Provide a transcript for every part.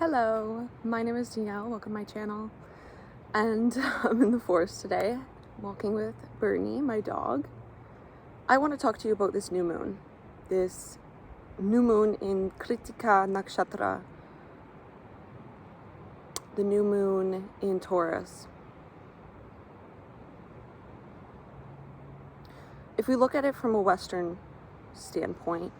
Hello, my name is Danielle. Welcome to my channel. And I'm in the forest today, walking with Bernie, my dog. I want to talk to you about this new moon. This new moon in Krittika nakshatra. The new moon in Taurus. If we look at it from a Western standpoint,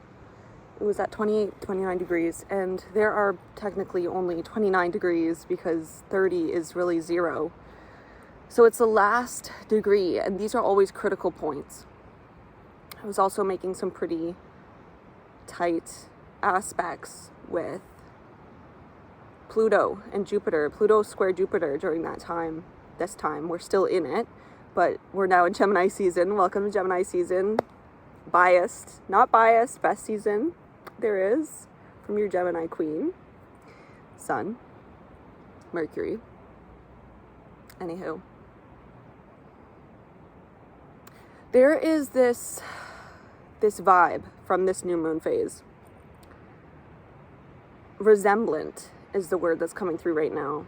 it was at 28, 29 degrees, and there are technically only 29 degrees because 30 is really zero. So it's the last degree, and these are always critical points. I was also making some pretty tight aspects with Pluto and Jupiter. Pluto square Jupiter during that time. This time, we're still in it, but we're now in Gemini season. Welcome to Gemini season. Biased, not biased, best season there is from your Gemini queen, Sun, Mercury. Anywho, there is this vibe from this new moon phase. Resemblant is the word that's coming through right now.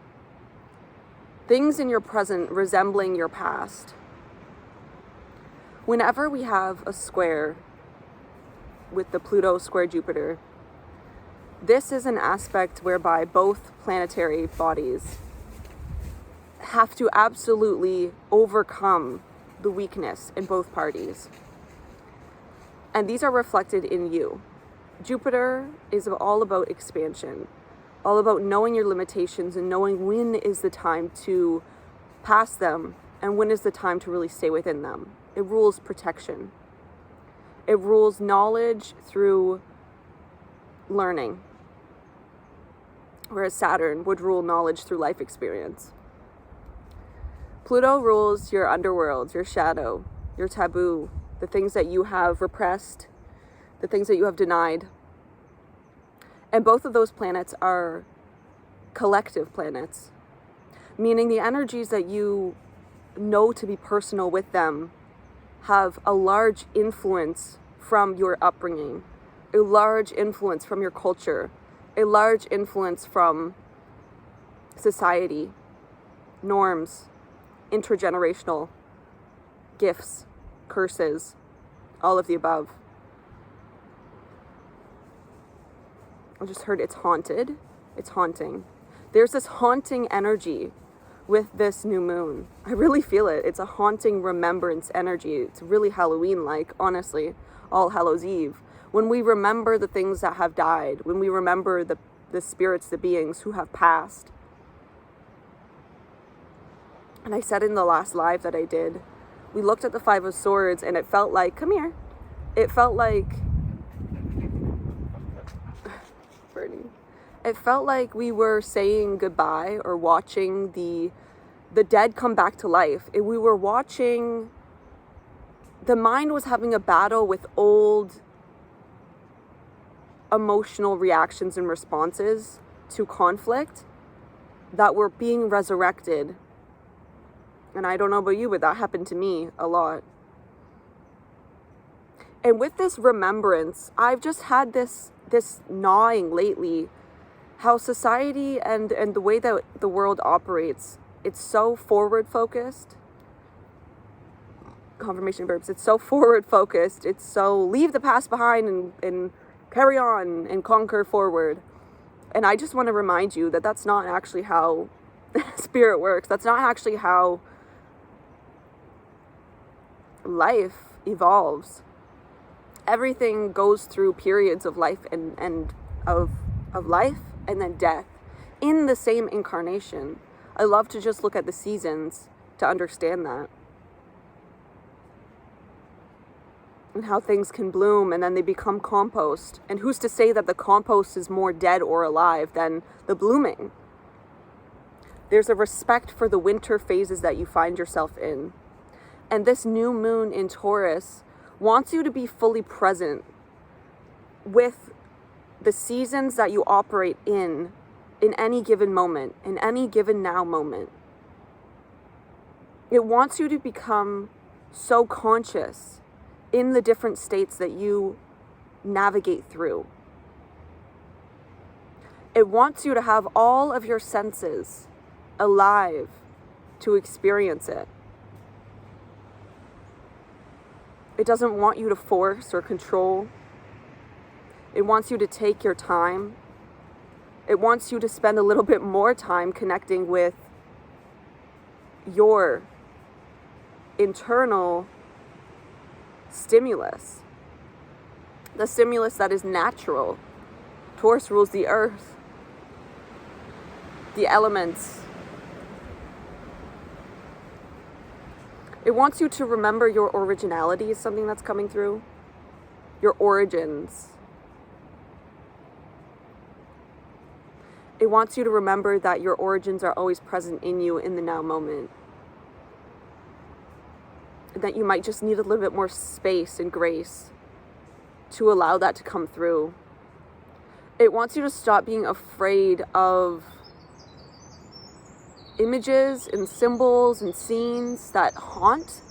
Things in your present resembling your past. Whenever we have a square with the Pluto square Jupiter, this is an aspect whereby both planetary bodies have to absolutely overcome the weakness in both parties. And these are reflected in you. Jupiter is all about expansion, all about knowing your limitations and knowing when is the time to pass them and when is the time to really stay within them. It rules protection. It rules knowledge through learning, whereas Saturn would rule knowledge through life experience. Pluto rules your underworld, your shadow, your taboo, the things that you have repressed, the things that you have denied. And both of those planets are collective planets, meaning the energies that you know to be personal with them have a large influence from your upbringing, a large influence from your culture, a large influence from society, norms, intergenerational gifts, curses, all of the above. I just heard it's haunted. It's haunting. There's this haunting energy with this new moon. I really feel it. It's a haunting remembrance energy. It's really Halloween-like, honestly, All Hallows Eve. When we remember the things that have died, when we remember the spirits, the beings who have passed. And I said in the last live that I did, we looked at the Five of Swords and it felt like, come here, it felt like, Bernie, it felt like we were saying goodbye or watching the dead come back to life. We were watching, the mind was having a battle with old emotional reactions and responses to conflict that were being resurrected. And I don't know about you, but that happened to me a lot. And with this remembrance, I've just had this gnawing lately, how society and the way that the world operates, it's so forward focused. Confirmation verbs. It's so forward focused. It's so leave the past behind and carry on and conquer forward. And I just want to remind you that that's not actually how spirit works. That's not actually how life evolves. Everything goes through periods of life and of life and then death in the same incarnation. I love to just look at the seasons to understand that. And how things can bloom and then they become compost. And who's to say that the compost is more dead or alive than the blooming? There's a respect for the winter phases that you find yourself in. And this new moon in Taurus wants you to be fully present with the seasons that you operate in any given moment, in any given now moment. It wants you to become so conscious in the different states that you navigate through. It wants you to have all of your senses alive to experience it. It doesn't want you to force or control. It wants you to take your time. It wants you to spend a little bit more time connecting with your internal stimulus. The stimulus that is natural. Taurus rules the earth, the elements. It wants you to remember your originality is something that's coming through. Your origins. It wants you to remember that your origins are always present in you in the now moment. And that you might just need a little bit more space and grace to allow that to come through. It wants you to stop being afraid of images and symbols and scenes that haunt.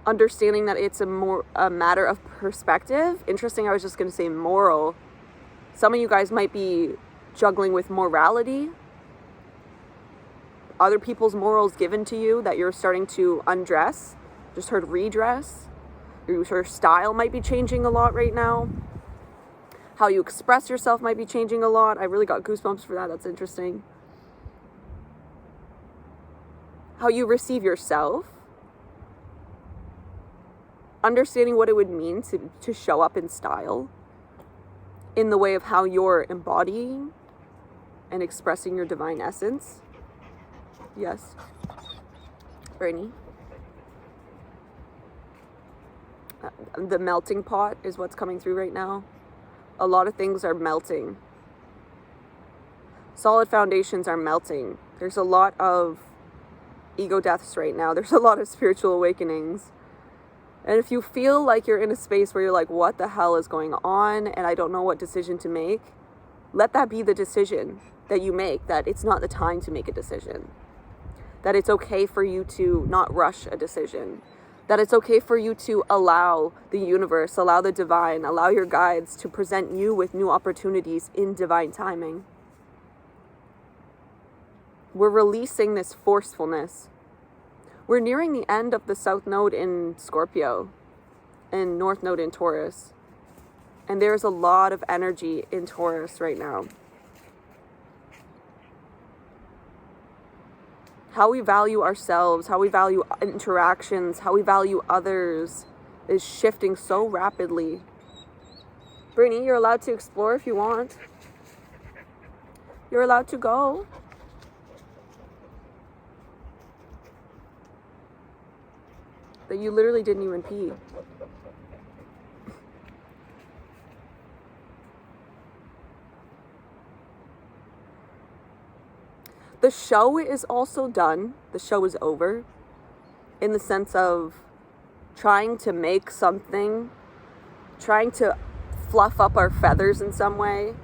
Understanding that it's a matter of perspective. Interesting, I was just going to say moral. Some of you guys might be juggling with morality. Other people's morals given to you that you're starting to undress. Just heard redress. Your style might be changing a lot right now. How you express yourself might be changing a lot. I really got goosebumps for that. That's interesting. How you receive yourself. Understanding what it would mean to show up in style. In the way of how you're embodying and expressing your divine essence. Yes. Bernie. The melting pot is what's coming through right now. A lot of things are melting. Solid foundations are melting. There's a lot of ego deaths right now. There's a lot of spiritual awakenings. And if you feel like you're in a space where you're like, what the hell is going on? And I don't know what decision to make. Let that be the decision that you make, that it's not the time to make a decision. That it's okay for you to not rush a decision. That it's okay for you to allow the universe, allow the divine, allow your guides to present you with new opportunities in divine timing. We're releasing this forcefulness. We're nearing the end of the South Node in Scorpio and North Node in Taurus. And there's a lot of energy in Taurus right now. How we value ourselves, how we value interactions, how we value others is shifting so rapidly. Brittany, you're allowed to explore if you want. You're allowed to go. That you literally didn't even pee. The show is also done. The show is over. In the sense of trying to make something, trying to fluff up our feathers in some way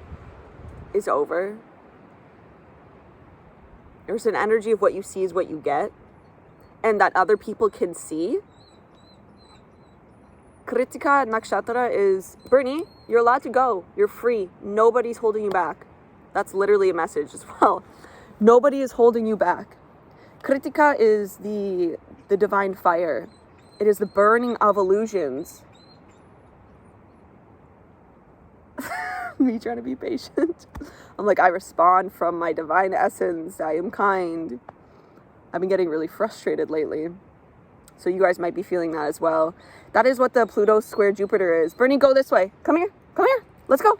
is over. There's an energy of what you see is what you get. And that other people can see. Krittika Nakshatra is, Bernie, you're allowed to go. You're free. Nobody's holding you back. That's literally a message as well. Nobody is holding you back. Krittika is the divine fire. It is the burning of illusions. Me trying to be patient. I'm like, I respond from my divine essence. I am kind. I've been getting really frustrated lately. So you guys might be feeling that as well. That is what the Pluto square Jupiter is. Bernie, go this way. Come here. Come here. Let's go.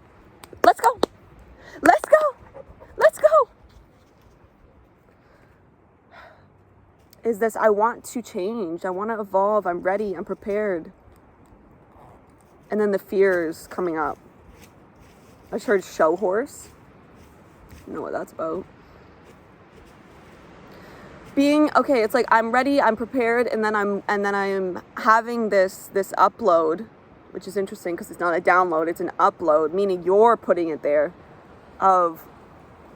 Let's go. Let's go. Let's go. Is this, I want to change. I want to evolve. I'm ready. I'm prepared. And then the fears coming up. I just heard show horse. I don't know what that's about. Being okay, it's like I'm ready, I'm prepared, and then I'm having this upload, which is interesting because it's not a download, it's an upload, meaning you're putting it there of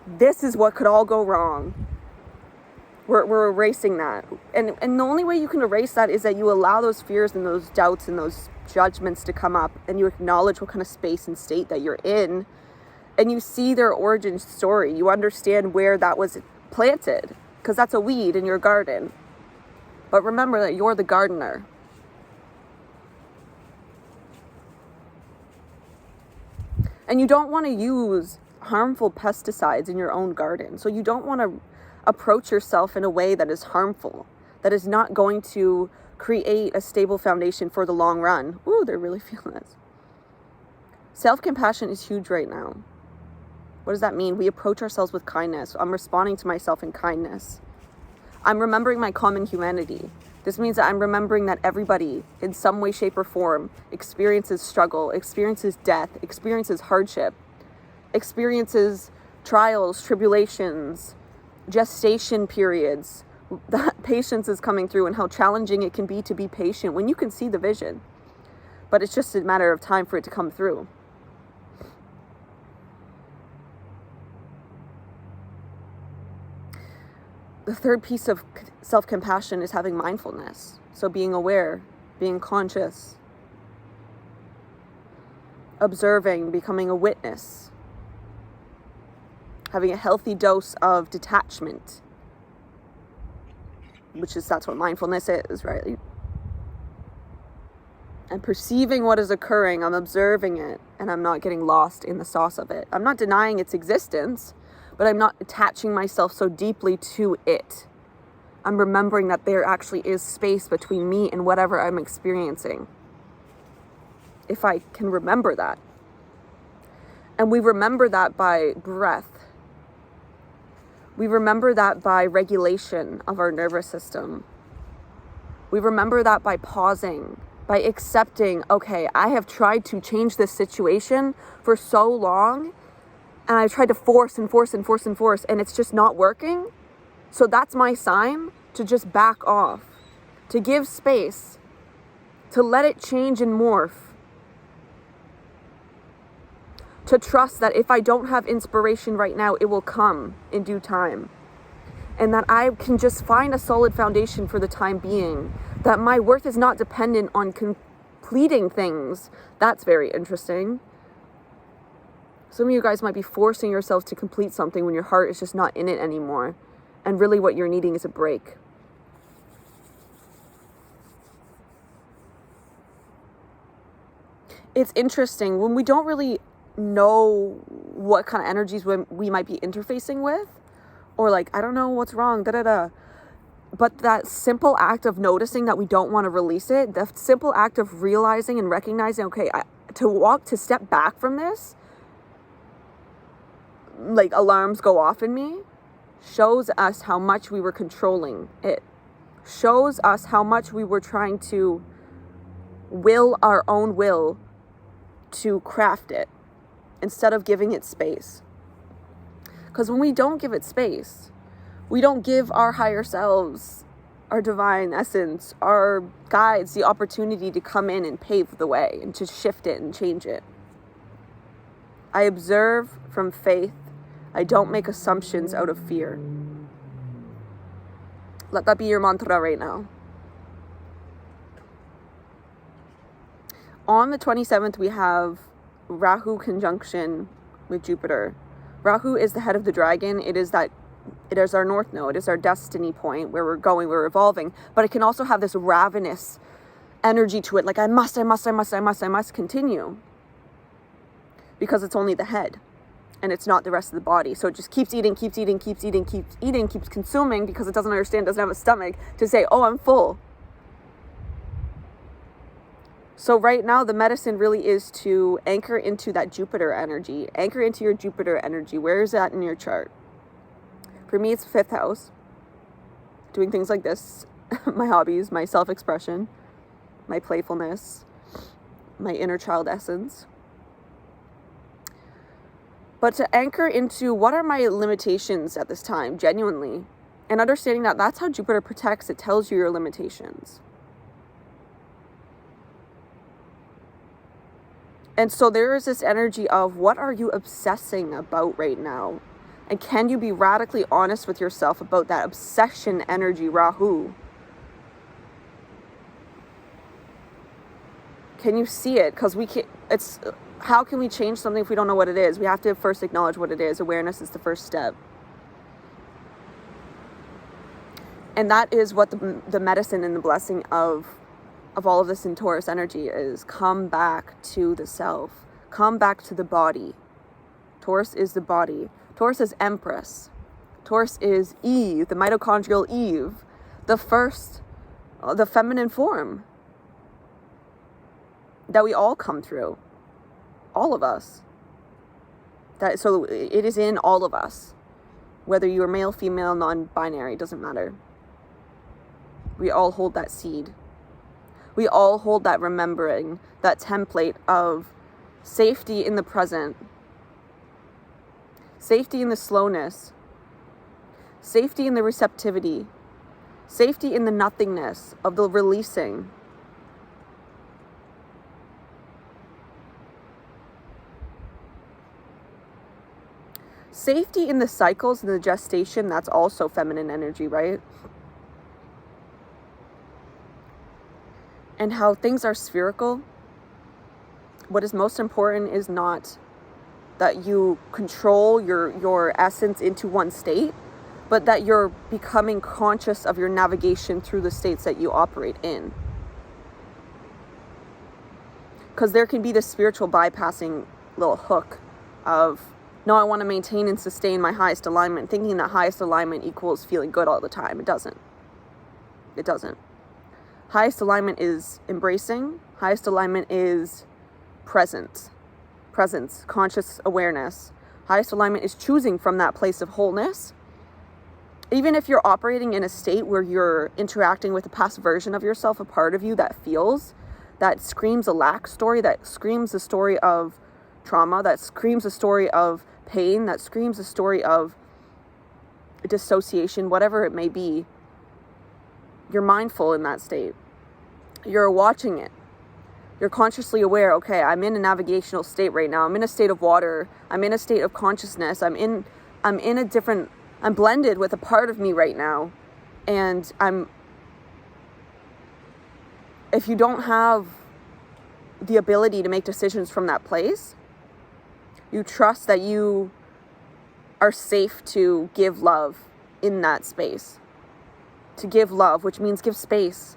this is what could all go wrong. We're erasing that. And the only way you can erase that is that you allow those fears and those doubts and those judgments to come up, and you acknowledge what kind of space and state that you're in, and you see their origin story. You understand where that was planted, because that's a weed in your garden. But remember that you're the gardener. And you don't want to use harmful pesticides in your own garden. So you don't want to approach yourself in a way that is harmful, that is not going to create a stable foundation for the long run. Ooh, they're really feeling this. Self-compassion is huge right now. What does that mean? We approach ourselves with kindness. I'm responding to myself in kindness. I'm remembering my common humanity. This means that I'm remembering that everybody, in some way, shape, or form, experiences struggle, experiences death, experiences hardship, experiences trials, tribulations, gestation periods. That patience is coming through, and how challenging it can be to be patient when you can see the vision. But it's just a matter of time for it to come through. The third piece of self-compassion is having mindfulness. So being aware, being conscious, observing, becoming a witness, having a healthy dose of detachment, that's what mindfulness is, right? And perceiving what is occurring, I'm observing it, and I'm not getting lost in the sauce of it. I'm not denying its existence, but I'm not attaching myself so deeply to it. I'm remembering that there actually is space between me and whatever I'm experiencing. If I can remember that. And we remember that by breath. We remember that by regulation of our nervous system. We remember that by pausing, by accepting, okay, I have tried to change this situation for so long, and I've tried to force, and it's just not working. So that's my sign to just back off, to give space, to let it change and morph, to trust that if I don't have inspiration right now, it will come in due time. And that I can just find a solid foundation for the time being. That my worth is not dependent on completing things. That's very interesting. Some of you guys might be forcing yourselves to complete something when your heart is just not in it anymore. And really what you're needing is a break. It's interesting when we don't really know what kind of energies we might be interfacing with, or like, I don't know what's wrong, but that simple act of noticing that we don't want to release it, the simple act of realizing and recognizing, okay, to step back from this, like alarms go off in me, shows us how much we were controlling it, shows us how much we were trying to will our own will to craft it instead of giving it space. Because when we don't give it space, we don't give our higher selves, our divine essence, our guides the opportunity to come in and pave the way and to shift it and change it. I observe from faith. I don't make assumptions out of fear. Let that be your mantra right now. On the 27th, we have Rahu conjunction with Jupiter. Rahu is the head of the dragon. It is our north node. It is our destiny point, where we're going, we're evolving. But it can also have this ravenous energy to it. Like, I must continue. Because it's only the head. And it's not the rest of the body. So it just keeps eating, keeps consuming, because it doesn't understand, doesn't have a stomach to say, oh, I'm full. So right now, the medicine really is to anchor into that Jupiter energy. Anchor into your Jupiter energy. Where is that in your chart? For me, it's 5th house. Doing things like this. My hobbies, my self-expression, my playfulness, my inner child essence. But to anchor into what are my limitations at this time, genuinely. And understanding that that's how Jupiter protects. It tells you your limitations. And so there is this energy of, what are you obsessing about right now? And can you be radically honest with yourself about that obsession energy, Rahu? Can you see it? Because we can't, how can we change something if we don't know what it is? We have to first acknowledge what it is. Awareness is the first step. And that is what the medicine and the blessing of all of this in Taurus energy is. Come back to the self. Come back to the body. Taurus is the body. Taurus is Empress. Taurus is Eve, the mitochondrial Eve, the first, the feminine form that we all come through. All of us. So it is in all of us. Whether you're male, female, non-binary, doesn't matter. We all hold that seed. We all hold that remembering, that template of safety in the present, safety in the slowness, safety in the receptivity, safety in the nothingness of the releasing. Safety in the cycles and the gestation, that's also feminine energy, right? And how things are spherical. What is most important is not that you control your essence into one state, but that you're becoming conscious of your navigation through the states that you operate in. Because there can be this spiritual bypassing little hook of, no, I want to maintain and sustain my highest alignment, thinking that highest alignment equals feeling good all the time. It doesn't. It doesn't. Highest alignment is embracing. Highest alignment is presence, conscious awareness. Highest alignment is choosing from that place of wholeness. Even if you're operating in a state where you're interacting with a past version of yourself, a part of you that feels, that screams a lack story, that screams a story of trauma, that screams a story of pain, that screams a story of dissociation, whatever it may be, you're mindful in that state. You're watching it. You're consciously aware, okay, I'm in a navigational state right now. I'm in a state of water. I'm in a state of consciousness. I'm blended with a part of me right now. And if you don't have the ability to make decisions from that place, you trust that you are safe to give love in that space. To give love, which means give space.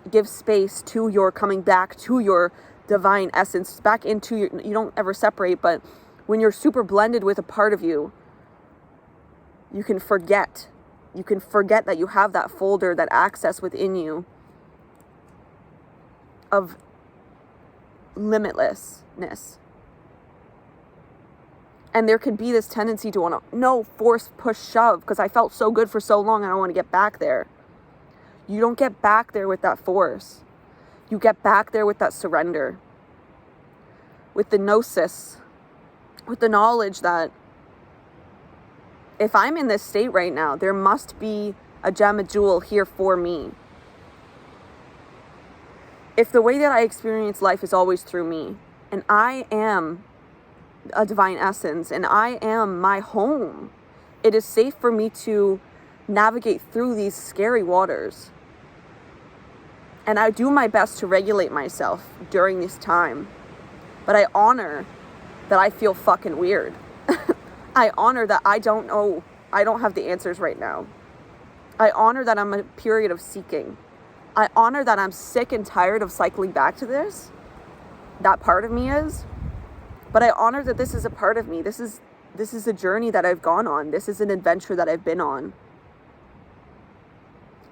Give space to your coming back to your divine essence, back into your, you don't ever separate, but when you're super blended with a part of you, you can forget that you have that folder, that access within you of limitlessness. And there could be this tendency to want to, no, force, push, shove, because I felt so good for so long and I want to get back there. You don't get back there with that force. You get back there with that surrender. With the gnosis. With the knowledge that if I'm in this state right now, there must be a gem, a jewel here for me. If the way that I experience life is always through me, and I am a divine essence, and I am my home, it is safe for me to navigate through these scary waters. And I do my best to regulate myself during this time. But I honor that I feel fucking weird. I honor that I don't know, I don't have the answers right now. I honor that I'm in a period of seeking. I honor that I'm sick and tired of cycling back to this. That part of me is. But I honor that this is a part of me. This is a journey that I've gone on. This is an adventure that I've been on.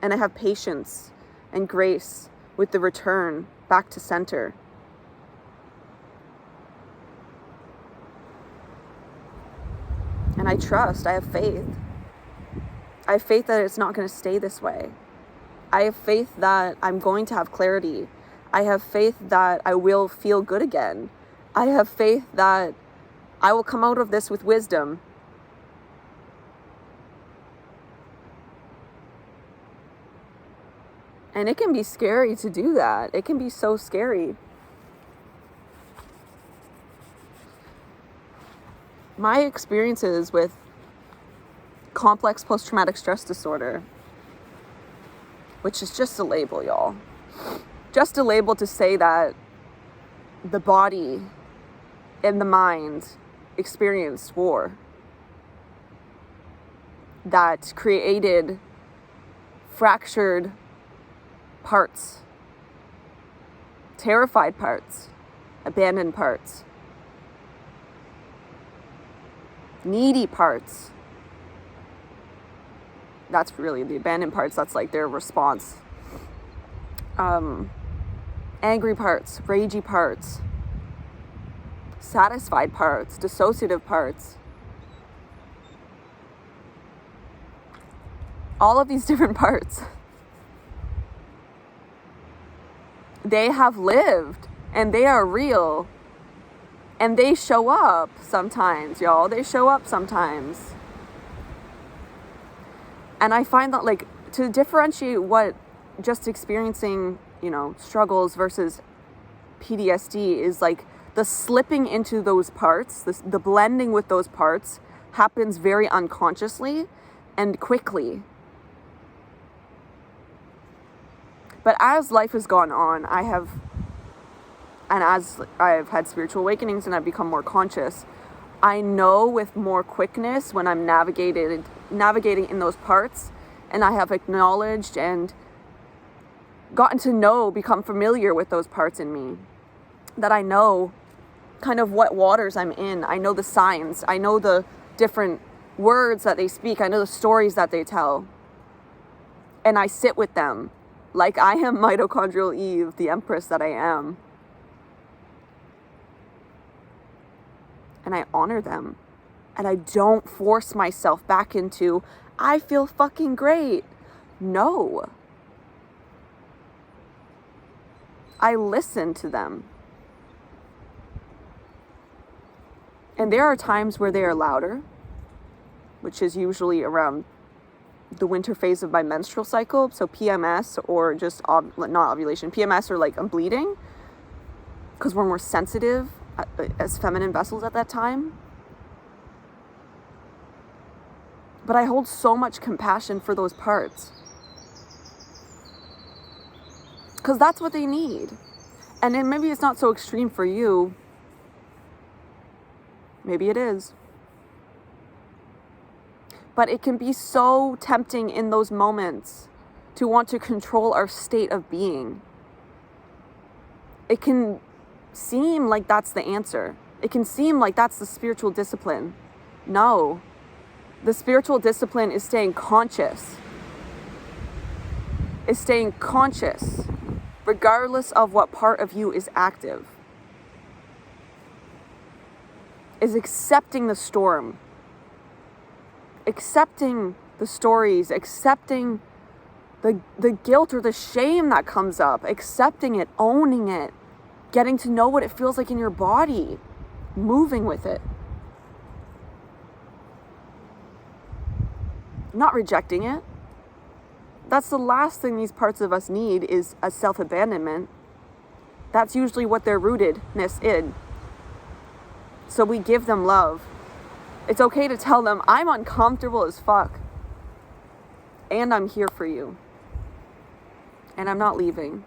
And I have patience and grace with the return back to center. And I trust, I have faith. I have faith that it's not going to stay this way. I have faith that I'm going to have clarity. I have faith that I will feel good again. I have faith that I will come out of this with wisdom. And it can be scary to do that. It can be so scary. My experiences with complex post-traumatic stress disorder, which is just a label, y'all. Just a label to say that the body and the mind experienced war that created fractured parts, terrified parts, abandoned parts, needy parts. That's really the abandoned parts. That's like their response. Angry parts, ragey parts, satisfied parts, dissociative parts. All of these different parts. They have lived and they are real. And they show up sometimes, y'all. They show up sometimes. And I find that, like, to differentiate what just experiencing, struggles versus PTSD is, like, the slipping into those parts, the blending with those parts happens very unconsciously and quickly. But as life has gone on, as I've had spiritual awakenings and I've become more conscious, I know with more quickness when I'm navigating in those parts, and I have acknowledged and gotten to know, become familiar with those parts in me, that I know kind of what waters I'm in. I know the signs. I know the different words that they speak. I know the stories that they tell. And I sit with them like I am mitochondrial Eve, the empress that I am. And I honor them. And I don't force myself back into, I feel fucking great. No. I listen to them. And there are times where they are louder, which is usually around the winter phase of my menstrual cycle. So PMS or just, not ovulation, PMS or like I'm bleeding. Because we're more sensitive as feminine vessels at that time. But I hold so much compassion for those parts. Because that's what they need. And then maybe it's not so extreme for you. Maybe it is. But it can be so tempting in those moments to want to control our state of being. It can seem like that's the answer. It can seem like that's the spiritual discipline. No. The spiritual discipline is staying conscious. Is staying conscious, regardless of what part of you is active. Is accepting the storm. Accepting the stories. Accepting the guilt or the shame that comes up. Accepting it. Owning it. Getting to know what it feels like in your body. Moving with it. Not rejecting it. That's the last thing these parts of us need, is a self-abandonment. That's usually what their rootedness in. So we give them love. It's okay to tell them, I'm uncomfortable as fuck. And I'm here for you. And I'm not leaving.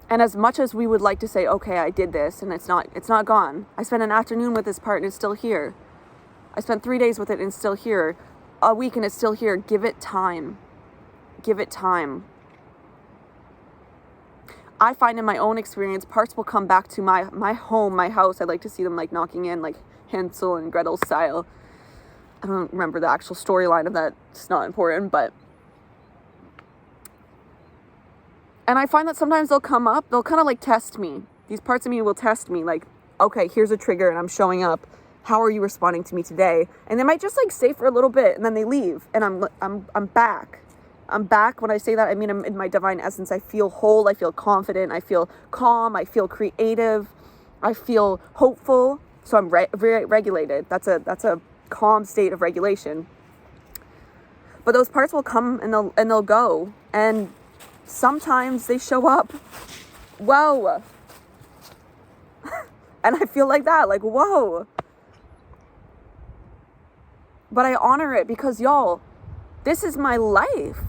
And as much as we would like to say, okay, I did this and it's not gone. I spent an afternoon with this part and it's still here. I spent 3 days with it and it's still here. A week and it's still here. Give it time. Give it time. I find in my own experience, parts will come back to my home, my house. I like to see them like knocking in, like Hansel and Gretel style. I don't remember the actual storyline of that. It's not important, but. And I find that sometimes they'll come up, they'll kind of like test me. These parts of me will test me, like, okay, here's a trigger and I'm showing up. How are you responding to me today? And they might just like stay for a little bit and then they leave and I'm back. I'm back. When I say that, I mean, I'm in my divine essence. I feel whole. I feel confident. I feel calm. I feel creative. I feel hopeful. So I'm regulated. That's a calm state of regulation. But those parts will come and they'll go. And sometimes they show up. Whoa. And I feel like that, like, whoa. But I honor it because, y'all, this is my life.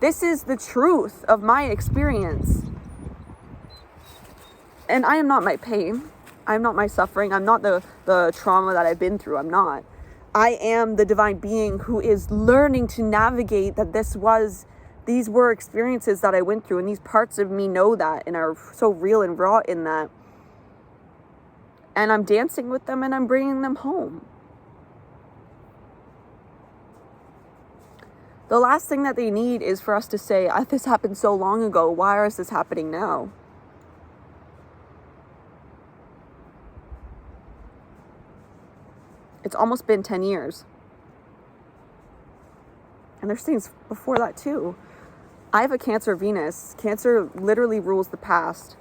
This is the truth of my experience. And I am not my pain. I'm not my suffering. I'm not the trauma that I've been through. I'm not. I am the divine being who is learning to navigate that these were experiences that I went through, and these parts of me know that and are so real and raw in that. And I'm dancing with them and I'm bringing them home. The last thing that they need is for us to say, this happened so long ago. Why is this happening now? It's almost been 10 years. And there's things before that too. I have a Cancer Venus. Cancer literally rules the past.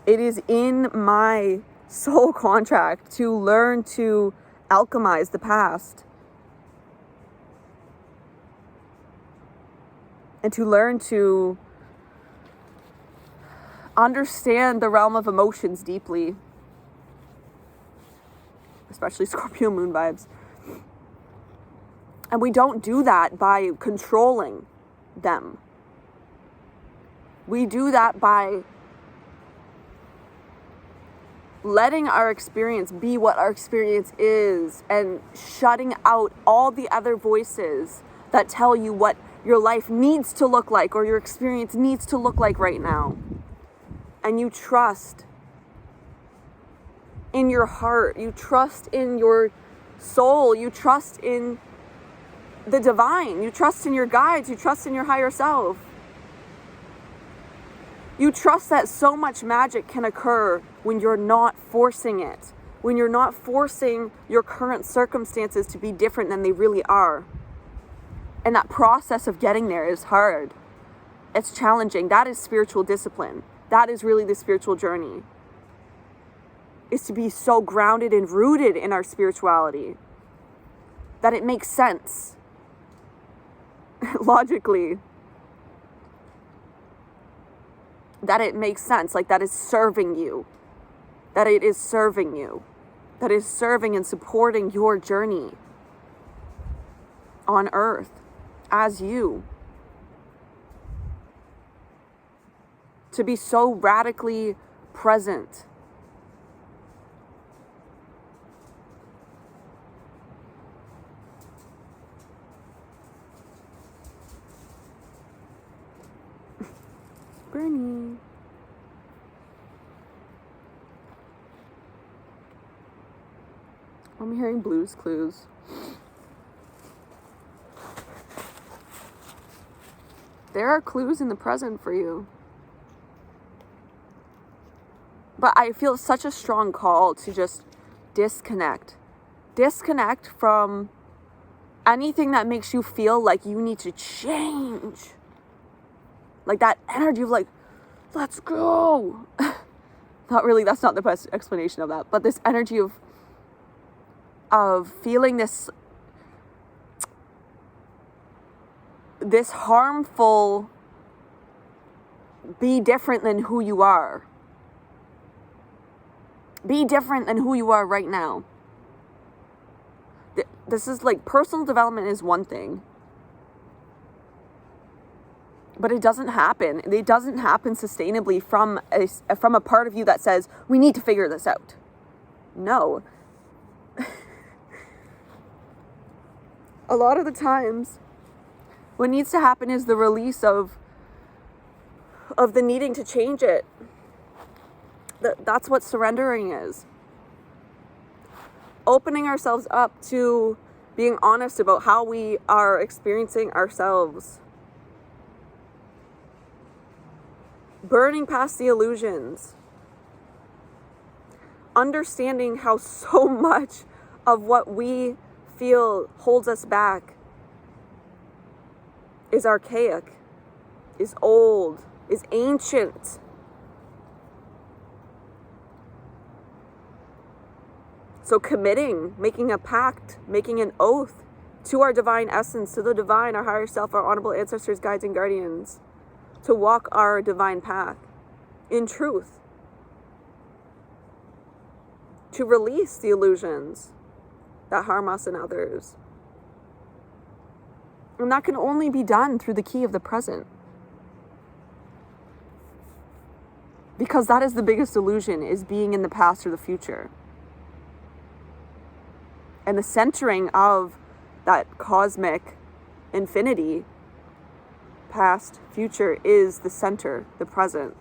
It is in my soul contract to learn to alchemize the past. And to learn to understand the realm of emotions deeply. Especially Scorpio moon vibes. And we don't do that by controlling them. We do that by letting our experience be what our experience is and shutting out all the other voices that tell you what your life needs to look like or your experience needs to look like right now. And you trust in your heart, you trust in your soul, you trust in the divine, you trust in your guides, you trust in your higher self. You trust that so much magic can occur when you're not forcing it, when you're not forcing your current circumstances to be different than they really are. And that process of getting there is hard. It's challenging. That is spiritual discipline. That is really the spiritual journey. Is to be so grounded and rooted in our spirituality that it makes sense logically, that it makes sense, like that is serving you, that it is serving you, that is serving and supporting your journey on earth as you. To be so radically present. Bernie. I'm hearing Blue's Clues. There are clues in the present for you. But I feel such a strong call to just disconnect. Disconnect from anything that makes you feel like you need to change. Like that energy of like, let's go. Not really, that's not the best explanation of that. But this energy of feeling this harmful, be different than who you are. Be different than who you are right now. This is like, personal development is one thing. But it doesn't happen. It doesn't happen sustainably from a part of you that says, we need to figure this out. No. A lot of the times, what needs to happen is the release of the needing to change it. That's what surrendering is. Opening ourselves up to being honest about how we are experiencing ourselves. Burning past the illusions. Understanding how so much of what we feel holds us back is archaic, is old, is ancient. So committing, making a pact, making an oath to our divine essence, to the divine, our higher self, our honorable ancestors, guides, and guardians, to walk our divine path in truth, to release the illusions that harm us and others. And that can only be done through the key of the present. Because that is the biggest illusion, is being in the past or the future. And the centering of that cosmic infinity, past, future, is the center, the present.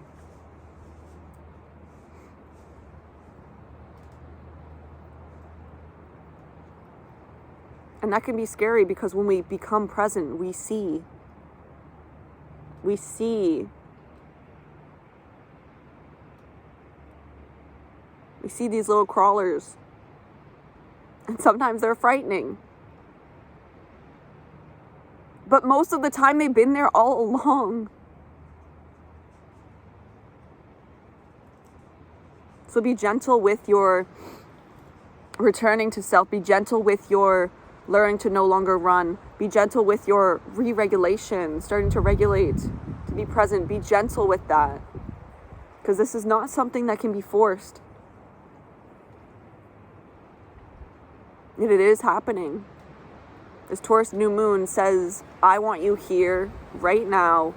And that can be scary, because when we become present, we see these little crawlers. And sometimes they're frightening. But most of the time they've been there all along. So be gentle with your returning to self. Be gentle with your learning to no longer run. Be gentle with your re-regulation, starting to regulate, to be present. Be gentle with that. Because this is not something that can be forced. And it is happening. This Taurus New Moon says, I want you here, right now,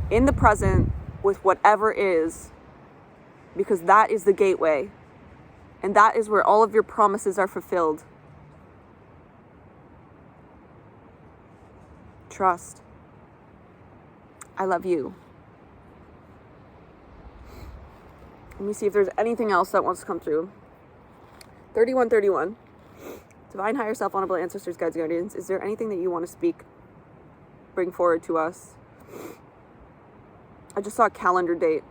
in the present, with whatever is. Because that is the gateway. And that is where all of your promises are fulfilled. Trust. I love you. Let me see if there's anything else that wants to come through. 3131. Divine Higher Self, Honorable Ancestors, Guides, Guardians. Is there anything that you want to speak, bring forward to us? I just saw a calendar date.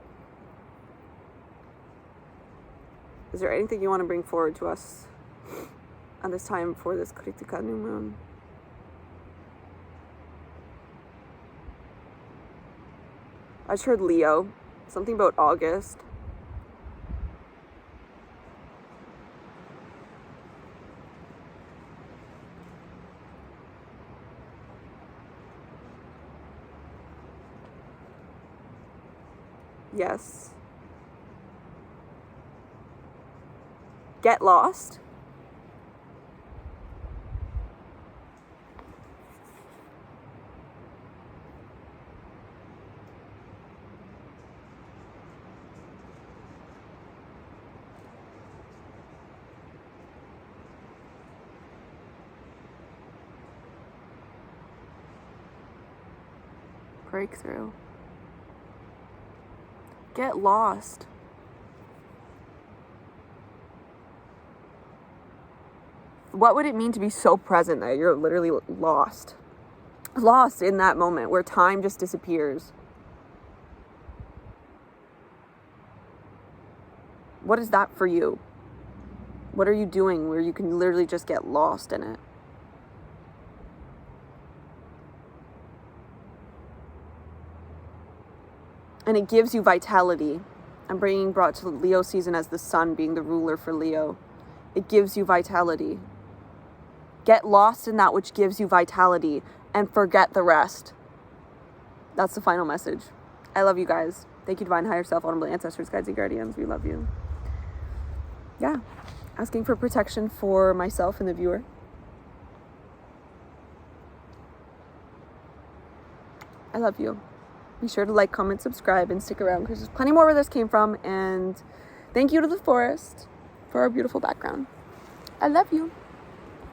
Is there anything you want to bring forward to us at this time for this Krittika New Moon? I just heard Leo. Something about August. Yes. Get lost. Breakthrough. Get lost. What would it mean to be so present that you're literally lost? Lost in that moment where time just disappears. What is that for you? What are you doing where you can literally just get lost in it? And it gives you vitality. I'm brought to the Leo season as the sun being the ruler for Leo. It gives you vitality. Get lost in that which gives you vitality and forget the rest. That's the final message. I love you guys. Thank you, Divine Higher Self, Honorable Ancestors, Guides, and Guardians. We love you. Yeah. Asking for protection for myself and the viewer. I love you. Be sure to like, comment, subscribe, and stick around because there's plenty more where this came from. And thank you to the forest for our beautiful background. I love you.